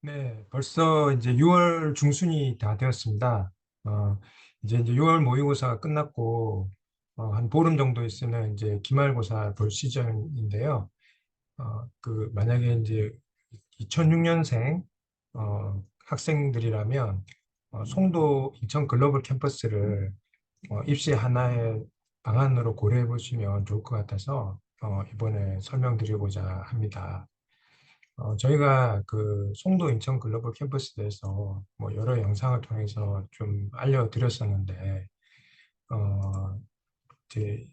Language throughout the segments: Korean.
네, 벌써 이제 6월 중순이 다 되었습니다. 어, 이제 6월 모의고사가 끝났고, 한 보름 정도 있으면 이제 기말고사 볼 시즌인데요. 만약에 이제 2006년생, 학생들이라면, 송도 인천 글로벌 캠퍼스를 입시 하나의 방안으로 고려해 보시면 좋을 것 같아서, 이번에 설명드리고자 합니다. 저희가 그 송도 인천 글로벌 캠퍼스에 대해서 뭐 여러 영상을 통해서 좀 알려드렸었는데, 어, 이제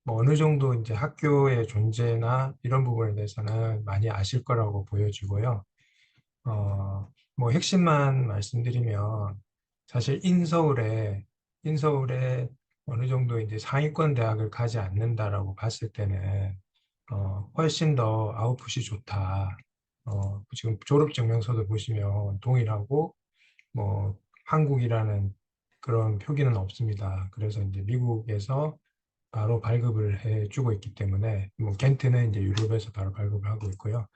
뭐 어느 정도 이제 학교의 존재나 이런 부분에 대해서는 많이 아실 거라고 보여지고요. 뭐 핵심만 말씀드리면 사실 인서울에 어느 정도 이제 상위권 대학을 가지 않는다라고 봤을 때는 훨씬 더 아웃풋이 좋다. 지금 졸업 증명서도 보시면 동일하고 뭐 한국이라는 그런 표기는 없습니다. 그래서 이제 미국에서 바로 발급을 해주고 있기 때문에 뭐 겐트는 이제 유럽에서 바로 발급을 하고 있고요.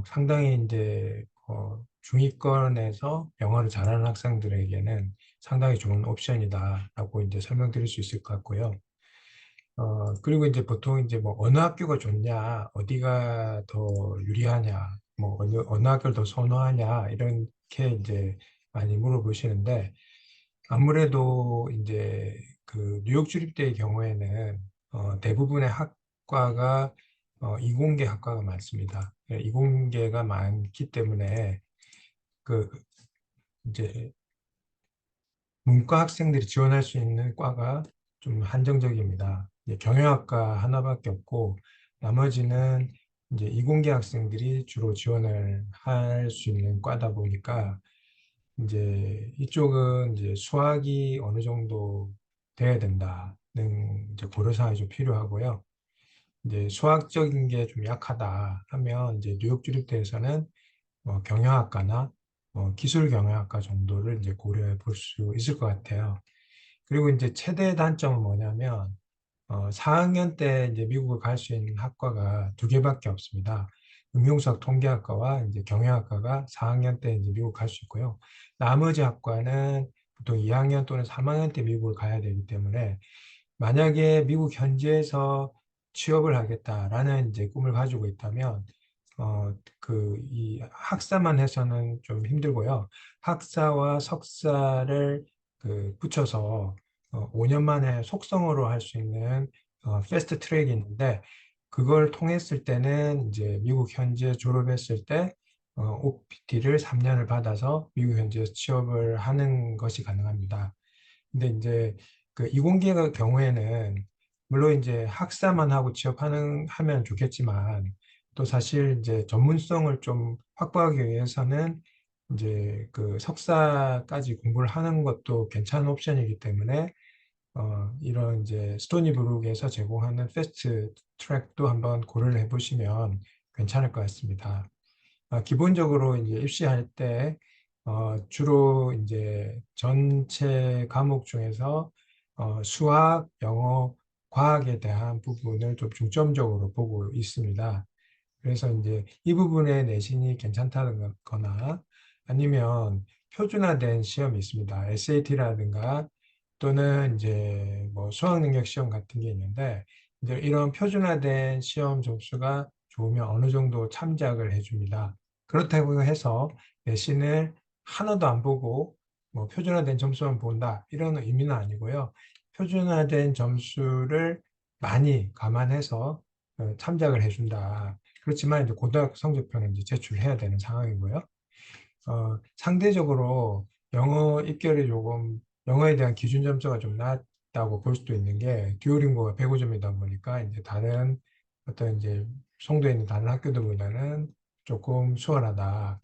상당히 이제 중위권에서 영어를 잘하는 학생들에게는 상당히 좋은 옵션이다라고 이제 설명드릴 수 있을 것 같고요. 그리고 이제 보통 이제 뭐 어느 학교가 좋냐, 어디가 더 유리하냐, 뭐 어느 학교를 더 선호하냐, 이렇게 이제 많이 물어보시는데, 아무래도 이제 그 뉴욕 주립대의 경우에는 대부분의 학과가 이공계 학과가 많습니다. 이공계가 많기 때문에 그 이제 문과 학생들이 지원할 수 있는 과가 좀 한정적입니다. 이제 경영학과 하나밖에 없고 나머지는 이제 이공계 학생들이 주로 지원을 할 수 있는 과다 보니까 이제 이쪽은 이제 수학이 어느 정도 돼야 된다는 이제 고려사항이 좀 필요하고요. 이제 수학적인 게 좀 약하다 하면 이제 뉴욕 주립대에서는 경영학과나 기술 경영학과 정도를 이제 고려해 볼 수 있을 것 같아요. 그리고 이제 최대 단점은 뭐냐면 4학년 때 이제 미국을 갈 수 있는 학과가 두 개밖에 없습니다. 응용수학 통계학과와 이제 경영학과가 4학년 때 이제 미국 갈 수 있고요. 나머지 학과는 보통 2학년 또는 3학년 때 미국을 가야 되기 때문에 만약에 미국 현지에서 취업을 하겠다라는 이제 꿈을 가지고 있다면 이 학사만 해서는 좀 힘들고요. 학사와 석사를 붙여서 5년 만에 속성으로 할 수 있는 패스트 트랙이 있는데 그걸 통했을 때는 이제 미국 현지에 졸업했을 때 OPT를 3년을 받아서 미국 현지에서 취업을 하는 것이 가능합니다. 근데 이제 그 이공계 경우에는 물론 이제 학사만 하고 하면 좋겠지만 또 사실 이제 전문성을 좀 확보하기 위해서는 이제 그 석사까지 공부를 하는 것도 괜찮은 옵션이기 때문에 이런 이제 스토니 브룩에서 제공하는 패스트 트랙도 한번 고려를 해보시면 괜찮을 것 같습니다. 기본적으로 이제 입시할 때 주로 이제 전체 과목 중에서 수학, 영어, 과학에 대한 부분을 좀 중점적으로 보고 있습니다. 그래서 이제 이 부분에 내신이 괜찮다거나 아니면 표준화된 시험이 있습니다. SAT라든가 또는 이제 뭐 수학능력 시험 같은 게 있는데 이제 이런 표준화된 시험 점수가 좋으면 어느 정도 참작을 해줍니다. 그렇다고 해서 내신을 하나도 안 보고 뭐 표준화된 점수만 본다 이런 의미는 아니고요. 표준화된 점수를 많이 감안해서 참작을 해준다. 그렇지만 이제 고등학교 성적표는 이제 제출해야 되는 상황이고요. 상대적으로 영어에 대한 기준 점수가 좀 낮다고 볼 수도 있는 게 듀오링고가 105점이다 보니까 이제 다른 어떤 이제 송도에 있는 다른 학교들보다는 조금 수월하다.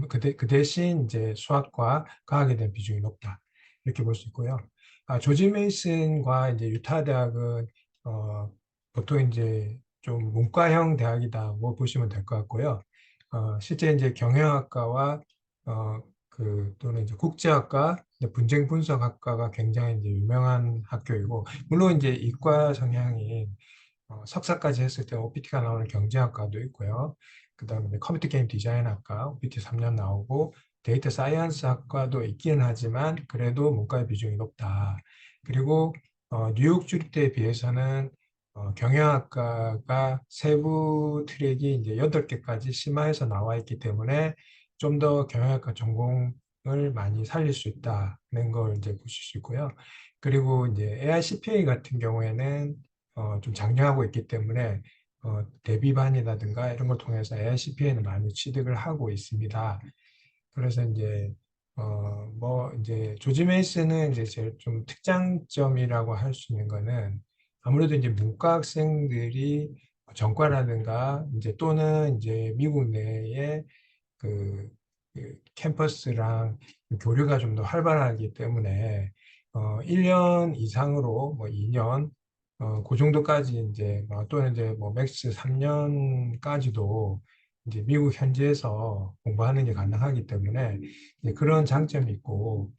그 대신 이제 수학과 과학에 대한 비중이 높다. 이렇게 볼 수 있고요. 조지 메이슨과 이제 유타 대학은 보통 이제 좀 문과형 대학이다고 보시면 될 것 같고요. 실제 이제 경영학과와 또는 이제 국제학과, 이제 분쟁 분석학과가 굉장히 이제 유명한 학교이고, 물론 이제 이과 성향이 석사까지 했을 때 OPT가 나오는 경제학과도 있고요. 그다음에 컴퓨터 게임 디자인학과 OPT 3년 나오고 데이터 사이언스 학과도 있기는 하지만 그래도 문과의 비중이 높다. 그리고 뉴욕 주립대에 비해서는 경영학과가 세부 트랙이 이제 8개까지 심화해서 나와 있기 때문에 좀 더 경영학과 전공을 많이 살릴 수 있다는 걸 이제 보실 수 있고요. 그리고 이제 AICPA 같은 경우에는 좀 장려하고 있기 때문에 대비반이라든가 이런 걸 통해서 AICPA는 많이 취득을 하고 있습니다. 그래서 이제 뭐 이제 조지 메이슨은 이제 제일 좀 특장점이라고 할 수 있는 거는 아무래도 이제 문과 학생들이 전과라든가 이제 또는 이제 미국 내에 그, 그 캠퍼스랑 교류가 좀 더 활발하기 때문에 1년 이상으로 뭐 2년 그 정도까지 이제 또는 이제 뭐 맥스 3년까지도 이제 미국 현지에서 공부하는 게 가능하기 때문에 이제 그런 장점이 있고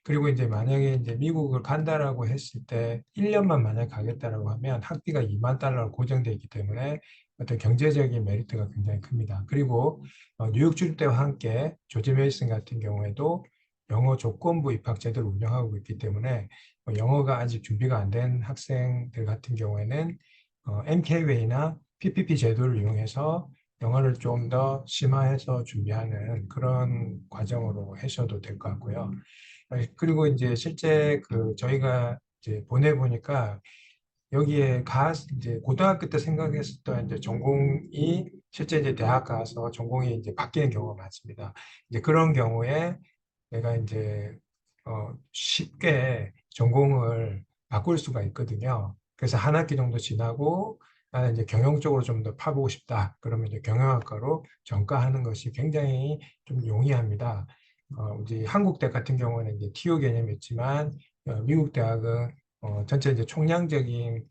그리고 이제 만약에 이제 미국을 간다라고 했을 때 1년만 만약 가겠다라고 하면 학비가 2만 달러로 고정되어 있기 때문에 어떤 경제적인 메리트가 굉장히 큽니다. 그리고 뉴욕 주립대와 함께 조지 메이슨 같은 경우에도 영어 조건부 입학 제도를 운영하고 있기 때문에 영어가 아직 준비가 안 된 학생들 같은 경우에는 MK웨이나 PPP 제도를 이용해서 영어를 좀 더 심화해서 준비하는 그런 과정으로 하셔도 될 것 같고요. 그리고 이제 실제 그 저희가 이제 보내보니까 여기에 이제 고등학교 때 생각했었던 이제 전공이 실제 이제 대학 가서 전공이 이제 바뀌는 경우가 많습니다. 이제 그런 경우에 내가 이제 쉽게 전공을 바꿀 수가 있거든요. 그래서 한 학기 정도 지나고 나는 이제 경영 쪽으로 좀 더 파보고 싶다. 그러면 이제 경영학과로 전과하는 것이 굉장히 좀 용이합니다. 이제 한국대 같은 경우는 이제 TO 개념이 있지만 미국 대학은 전체 이제 총량적인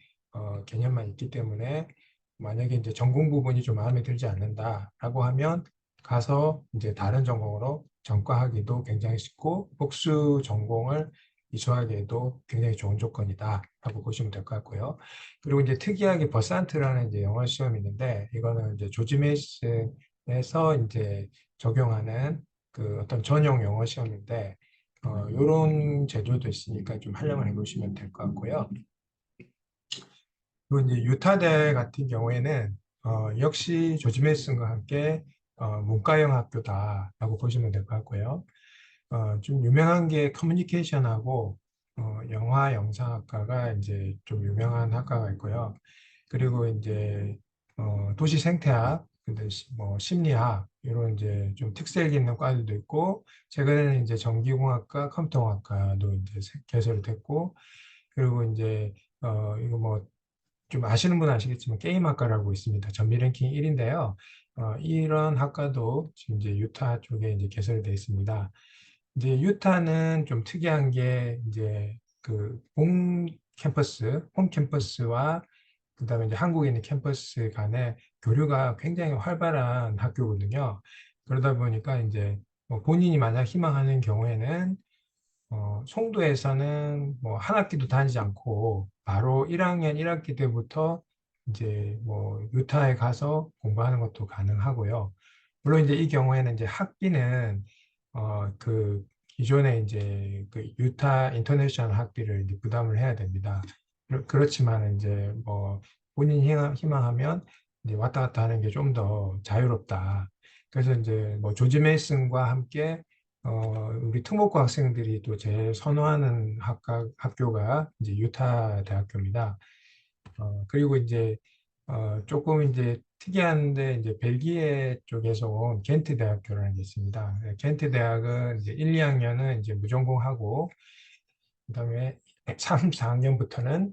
개념만 있기 때문에 만약에 이제 전공 부분이 좀 마음에 들지 않는다라고 하면 가서 이제 다른 전공으로 전과하기도 굉장히 쉽고 복수 전공을 이수하기에도 굉장히 좋은 조건이다 라고 보시면 될 것 같고요. 그리고 이제 특이하게 버산트라는 이제 영어 시험이 있는데 이거는 이제 조지 메이슨에서 이제 적용하는 그 어떤 전용 영어 시험인데 이런 제도도 있으니까 좀 활용을 해보시면 될 것 같고요. 그리고 이제 유타대 같은 경우에는 역시 조지 메이슨과 함께 문과형 학교다라고 보시면 될 것 같고요. 좀 유명한 게 커뮤니케이션하고 영화 영상학과가 이제 좀 유명한 학과가 있고요. 그리고 이제 도시 생태학, 근데 뭐 심리학 이런 이제 좀 특색 있는 과들도 있고 최근에는 이제 전기공학과, 컴퓨터공학과도 이제 개설이 됐고 그리고 이제 이거 뭐 좀 아시는 분은 아시겠지만 게임학과라고 있습니다. 전미 랭킹 1인데요. 이런 학과도 지금 이제 유타 쪽에 이제 개설이 되어 있습니다. 이제 유타는 좀 특이한 게 이제 그 홈 캠퍼스와 그다음에 이제 한국에 있는 캠퍼스 간의 교류가 굉장히 활발한 학교거든요. 그러다 보니까 이제 뭐 본인이 만약 희망하는 경우에는 송도에서는 뭐 한 학기도 다니지 않고 바로 1학년 1학기 때부터 이제 뭐 유타에 가서 공부하는 것도 가능하고요. 물론 이제 이 경우에는 이제 학비는 그 기존에 이제 그 유타 인터내셔널 학비를 이제 부담을 해야 됩니다. 그렇지만 이제 뭐 본인이 희망하면 이제 왔다 갔다 하는 게 좀 더 자유롭다. 그래서 이제 뭐 조지 메이슨과 함께 우리 특목고 학생들이 또 제일 선호하는 학교가 이제 유타 대학교입니다. 그리고 이제 조금 이제 특이한데 이제 벨기에 쪽에서 온 겐트 대학교라는 게 있습니다. 겐트 대학은 이제 1, 2학년은 이제 무전공하고 그다음에 3, 4학년부터는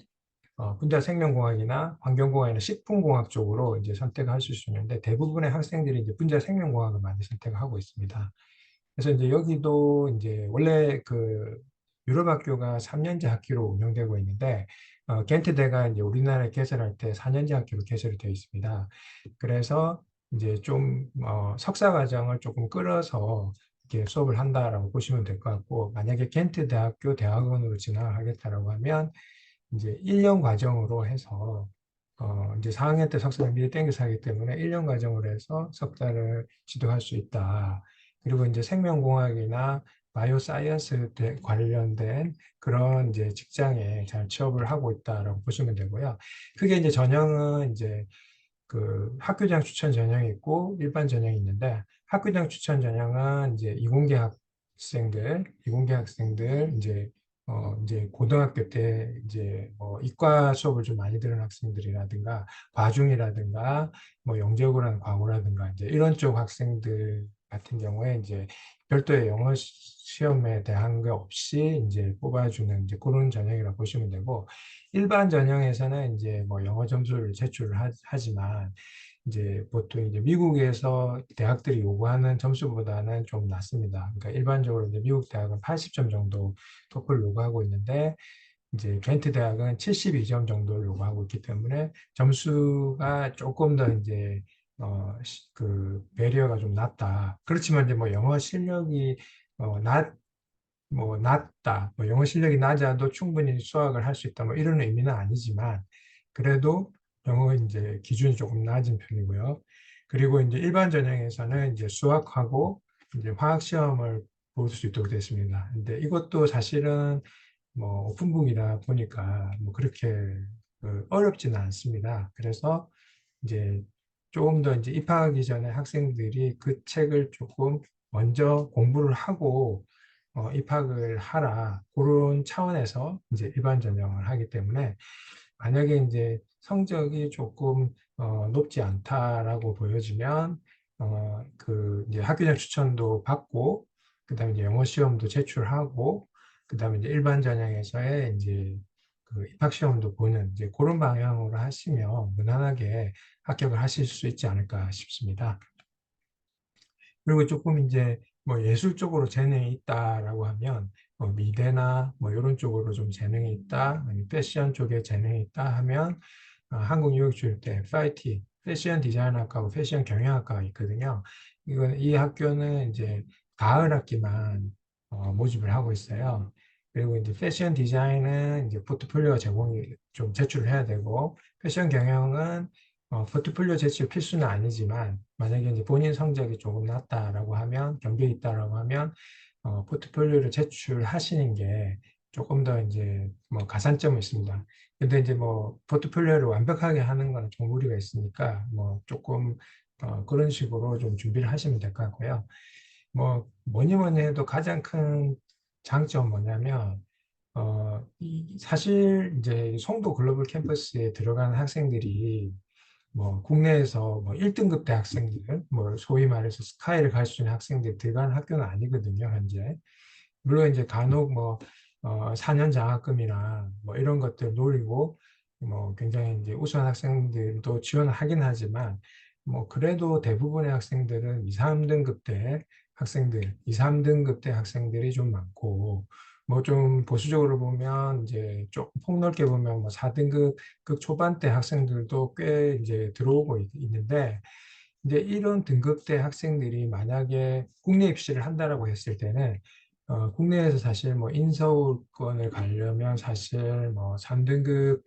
분자 생명공학이나 환경공학이나 식품공학 쪽으로 이제 선택하실 수 있는데 대부분의 학생들이 이제 분자 생명공학을 많이 선택하고 있습니다. 그래서 이제 여기도 이제 원래 그 유럽 학교가 3년제 학기로 운영되고 있는데 겐트대가 이제 우리나라에 개설할 때 4년제 학기로 개설이 되어 있습니다. 그래서 이제 좀 석사 과정을 조금 끌어서 이렇게 수업을 한다라고 보시면 될 것 같고 만약에 겐트 대학교 대학원으로 진학을 하겠다라고 하면 이제 1년 과정으로 해서 이제 4학년 때 석사를 미리 땡겨서 하기 때문에 1년 과정으로 해서 석사를 취득할 수 있다. 그리고 이제 생명공학이나 바이오 사이언스 관련된 그런 이제 직장에 잘 취업을 하고 있다라고 보시면 되고요. 그게 이제 전형은 이제 그 학교장 추천 전형이 있고 일반 전형이 있는데 학교장 추천 전형은 이제 이공계 학생들 이제 고등학교 때 이제 뭐 이과 수업을 좀 많이 들은 학생들이라든가 과중이라든가 뭐 영재고를 하는 과고라든가 이제 이런 쪽 학생들 같은 경우에 이제 별도의 영어 시험에 대한 게 없이 이제 뽑아주는 이제 그런 전형이라고 보시면 되고 일반 전형에서는 이제 뭐 영어 점수를 제출을 하지만 이제 보통 이제 미국에서 대학들이 요구하는 점수보다는 좀 낮습니다. 그러니까 일반적으로 이제 미국 대학은 80점 정도 토플 요구하고 있는데 이제 겐트 대학은 72점 정도를 요구하고 있기 때문에 점수가 조금 더 이제 그 배리어가 좀 낮다. 그렇지만 이제 뭐 영어 실력이 어, 낮 낮다, 뭐 영어 실력이 낮아도 충분히 수학을 할 수 있다, 뭐 이런 의미는 아니지만 그래도 영어 이제 기준이 조금 낮은 편이고요. 그리고 이제 일반 전형에서는 이제 수학하고 이제 화학 시험을 볼 수 있도록 되어 있습니다. 근데 이것도 사실은 뭐 오픈북이다 보니까 뭐 그렇게 어렵지는 않습니다. 그래서 이제 조금 더 이제 입학하기 전에 학생들이 그 책을 조금 먼저 공부를 하고 입학을 하라 그런 차원에서 이제 일반 전형을 하기 때문에 만약에 이제 성적이 조금 높지 않다라고 보여지면 그 이제 학교장 추천도 받고 그다음에 이제 영어 시험도 제출하고 그다음에 이제 일반 전형에서의 이제 그 입학 시험도 보는 이제 그런 방향으로 하시면 무난하게 합격을 하실 수 있지 않을까 싶습니다. 그리고 조금 이제 뭐 예술 쪽으로 재능이 있다라고 하면 뭐 미대나 뭐 이런 쪽으로 좀 재능이 있다, 아니면 패션 쪽에 재능이 있다 하면 한국 유학주일 때 FIT, 패션 디자인학과하고 패션 경영학과가 있거든요. 이건 이 학교는 이제 가을 학기만 모집을 하고 있어요. 그리고 이제 패션 디자인은 이제 포트폴리오 제공이 좀 제출을 해야 되고 패션 경영은 포트폴리오 제출 필수는 아니지만 만약에 이제 본인 성적이 조금 낮다라고 하면 경쟁이 있다라고 하면 포트폴리오를 제출하시는 게 조금 더 이제 뭐 가산점이 있습니다. 근데 이제 뭐 포트폴리오를 완벽하게 하는 건 좀 무리가 있으니까 뭐 조금 그런 식으로 좀 준비를 하시면 될 것 같고요. 뭐 뭐니 뭐니 해도 가장 큰 장점 뭐냐면 사실 이제 송도 글로벌 캠퍼스에 들어가는 학생들이 뭐 국내에서 뭐 1등급 대학생들, 뭐 소위 말해서 스카이를 갈 수 있는 학생들이 들어가는 학교는 아니거든요, 현재. 물론 이제 간혹 뭐 4년 장학금이나 뭐 이런 것들 노리고 뭐 굉장히 이제 우수한 학생들도 지원을 하긴 하지만 뭐 그래도 대부분의 학생들은 2, 3등급 대 학생들, 2, 3등급 대 학생들이 좀 많고 뭐 좀 보수적으로 보면 이제 조금 폭넓게 보면 뭐 4등급 그 초반대 학생들도 꽤 이제 들어오고 있는데 이제 이런 등급대 학생들이 만약에 국내 입시를 한다라고 했을 때는 국내에서 사실 뭐 인서울권을 가려면 사실 뭐 3등급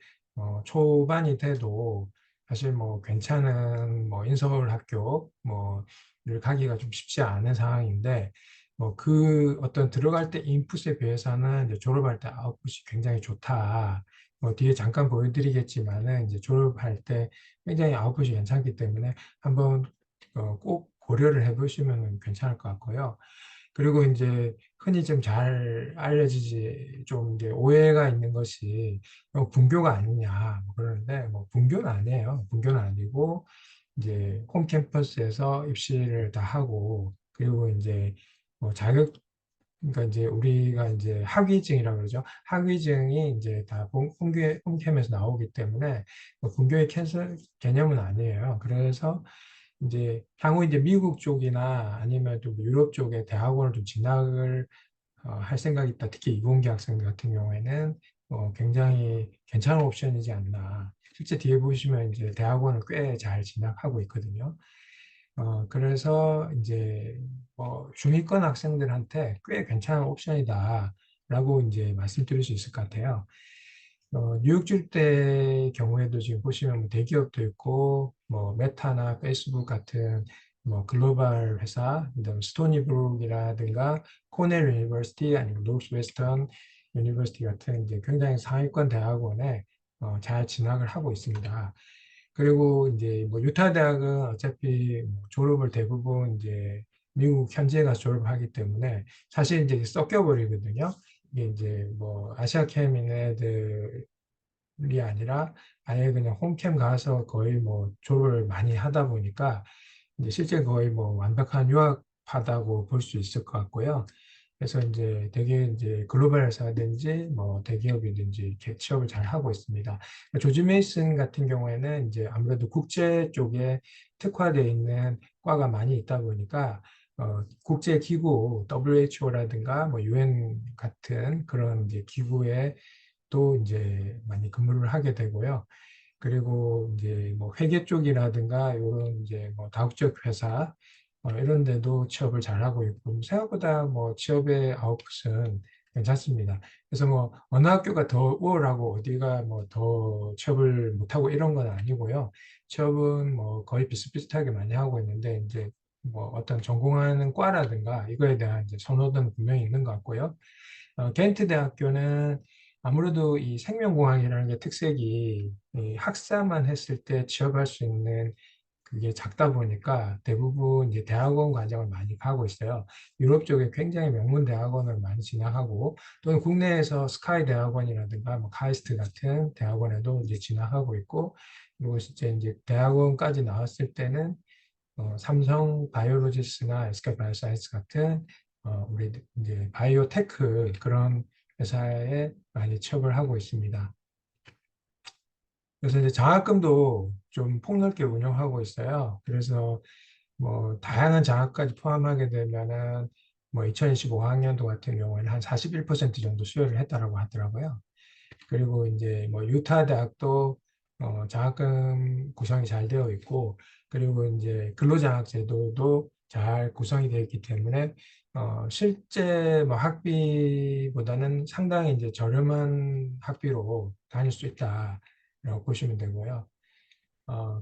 초반이 돼도 사실 뭐 괜찮은 뭐 인서울 학교 뭐를 가기가 좀 쉽지 않은 상황인데 뭐 그 어떤 들어갈 때 인풋에 비해서는 이제 졸업할 때 아웃풋이 굉장히 좋다. 뭐 뒤에 잠깐 보여드리겠지만은 이제 졸업할 때 굉장히 아웃풋이 괜찮기 때문에 한번 꼭 고려를 해보시면 괜찮을 것 같고요. 그리고 이제 흔히 좀 잘 알려지지 좀 이제 오해가 있는 것이 분교가 아니냐 뭐 그러는데 뭐 분교는 아니에요. 분교는 아니고 이제 홈 캠퍼스에서 입시를 다 하고 그리고 이제 뭐 자격 그러니까 이제 우리가 이제 학위증이라고 그러죠. 학위증이 이제 다 홈캠에서 나오기 때문에 뭐 분교의 개념은 아니에요. 그래서 이제 향후 이제 미국 쪽이나 아니면 또 유럽 쪽에 대학원을 좀 진학을 할 생각이 있다. 특히 이공계 학생들 같은 경우에는 굉장히 괜찮은 옵션이지 않나. 실제 뒤에 보시면 이제 대학원을 꽤 잘 진학하고 있거든요. 그래서 이제 중위권 학생들한테 꽤 괜찮은 옵션이다라고 이제 말씀드릴 수 있을 것 같아요. 뉴욕주립대 경우에도 지금 보시면 뭐 대기업도 있고, 뭐 메타나 페이스북 같은 뭐 글로벌 회사, 그다음 스토니브룩이라든가 코넬 유니버시티 아니면 노스웨스턴 유니버시티 같은 이제 굉장히 상위권 대학원에 잘 진학을 하고 있습니다. 그리고 이제 뭐 유타 대학은 어차피 뭐 졸업을 대부분 이제 미국 현지에 가서 졸업을 하기 때문에 사실 이제 섞여 버리거든요. 이게 이제 뭐 아시아캠 있는 애들이 아니라 아예 그냥 홈캠 가서 거의 뭐 졸업을 많이 하다 보니까 이제 실제 거의 뭐 완벽한 유학파다고 볼 수 있을 것 같고요. 그래서 이제 되게 이제 글로벌 회사든지 뭐 대기업이든지 이렇게 취업을 잘 하고 있습니다. 조지 메이슨 같은 경우에는 이제 아무래도 국제 쪽에 특화되어 있는 과가 많이 있다 보니까 국제 기구 WHO라든가 뭐 UN 같은 그런 이제 기구에 또 이제 많이 근무를 하게 되고요. 그리고 이제 뭐 회계 쪽이라든가 이런 이제 뭐 다국적 회사 이런 데도 취업을 잘 하고 있고 생각보다 뭐 취업의 아웃풋은 괜찮습니다. 그래서 뭐 어느 학교가 더 우월하고 어디가 뭐 더 취업을 못하고 이런 건 아니고요. 취업은 뭐 거의 비슷비슷하게 많이 하고 있는데 이제 뭐 어떤 전공하는 과라든가 이거에 대한 이제 선호도는 분명히 있는 것 같고요. 겐트 대학교는 아무래도 이 생명공학이라는 게 특색이 이 학사만 했을 때 취업할 수 있는 그게 작다 보니까 대부분 이제 대학원 과정을 많이 가고 있어요. 유럽 쪽에 굉장히 명문 대학원을 많이 진학하고 또는 국내에서 스카이 대학원이라든가 뭐 카이스트 같은 대학원에도 이제 진학하고 있고 그리고 진짜 이제 대학원까지 나왔을 때는 삼성 바이오로지스나 SK 바이오사이언스 같은 우리 이제 바이오테크 그런 회사에 많이 취업을 하고 있습니다. 그래서 이제 장학금도 좀 폭넓게 운영하고 있어요. 그래서 뭐 다양한 장학까지 포함하게 되면은 뭐 2025학년도 같은 경우에는 한 41% 정도 수여를 했다라고 하더라고요. 그리고 이제 뭐 유타 대학도 장학금 구성이 잘 되어 있고 그리고 이제 근로장학 제도도 잘 구성이 되어 있기 때문에 실제 뭐 학비보다는 상당히 이제 저렴한 학비로 다닐 수 있다라고 보시면 되고요.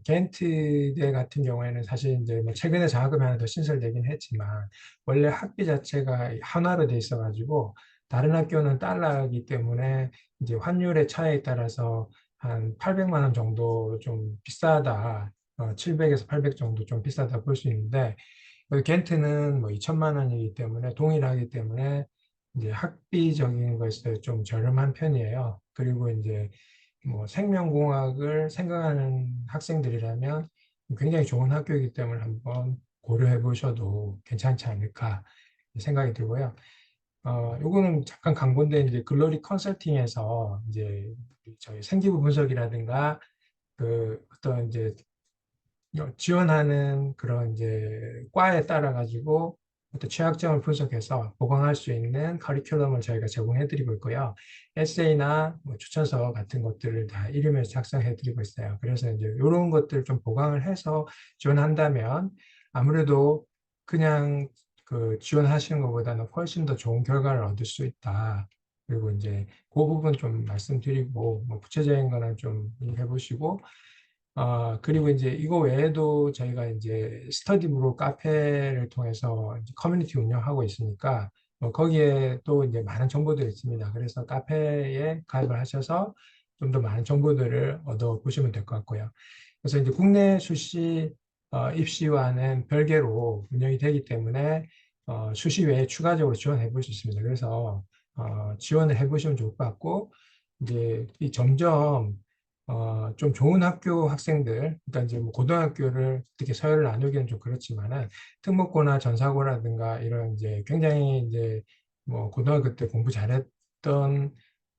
겐트대 같은 경우에는 사실 이제 뭐 최근에 장학금이 하나 더 신설되긴 했지만 원래 학비 자체가 한화로 돼 있어가지고 다른 학교는 달러이기 때문에 이제 환율의 차이에 따라서 한 800만 원 정도 좀 비싸다. 700에서 800 정도 좀 비싸다 볼 수 있는데 여기 겐트는 뭐 2천만 원이기 때문에 동일하기 때문에 이제 학비적인 것에 좀 저렴한 편이에요. 그리고 이제 뭐 생명공학을 생각하는 학생들이라면 굉장히 좋은 학교이기 때문에 한번 고려해 보셔도 괜찮지 않을까 생각이 들고요. 요거는 잠깐 광고인데 이제 글로리 컨설팅에서 이제 저희 생기부 분석이라든가 그 어떤 이제 지원하는 그런 이제 과에 따라 가지고 어떤 취약점을 분석해서 보강할 수 있는 커리큘럼을 저희가 제공해 드리고 있고요. 에세이나 뭐 추천서 같은 것들을 다 이름에서 작성해 드리고 있어요. 그래서 이제 이런 것들 좀 보강을 해서 지원한다면 아무래도 그냥 그 지원하시는 것보다는 훨씬 더 좋은 결과를 얻을 수 있다. 그리고 이제 그 부분 좀 말씀드리고 뭐 구체적인 거는 좀 해보시고 그리고 이제 이거 외에도 저희가 이제 스터디브로 카페를 통해서 이제 커뮤니티 운영하고 있으니까 거기에 또 이제 많은 정보들이 있습니다. 그래서 카페에 가입을 하셔서 좀 더 많은 정보들을 얻어 보시면 될 것 같고요. 그래서 이제 국내 수시 입시와는 별개로 운영이 되기 때문에 수시 외에 추가적으로 지원해 볼 수 있습니다. 그래서 지원을 해 보시면 좋을 것 같고 이제 이 점점 좀 좋은 학교 학생들, 그러니까 이제 뭐 고등학교를 어떻게 서열을 나누기는 좀 그렇지만은 특목고나 전사고라든가 이런 이제 굉장히 이제 뭐 고등학교 때 공부 잘했던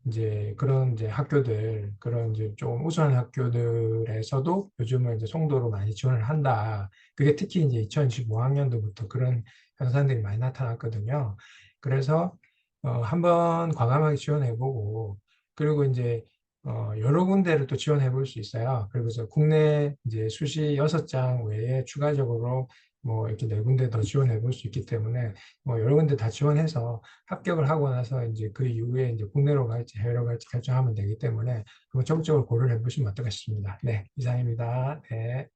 이제 그런 이제 학교들, 그런 이제 좀 우수한 학교들에서도 요즘은 이제 송도로 많이 지원을 한다. 그게 특히 이제 2025학년도부터 그런 현상들이 많이 나타났거든요. 그래서 한번 과감하게 지원해보고 그리고 이제 여러 군데를 또 지원해 볼 수 있어요. 그리고 저 국내 이제 수시 6장 외에 추가적으로 뭐 이렇게 4군데 더 지원해 볼 수 있기 때문에 뭐 여러 군데 다 지원해서 합격을 하고 나서 이제 그 이후에 이제 국내로 갈지 해외로 갈지 결정하면 되기 때문에 그거 적극적으로 고려를 해 보시면 어떨까 싶습니다. 네, 이상입니다. 네.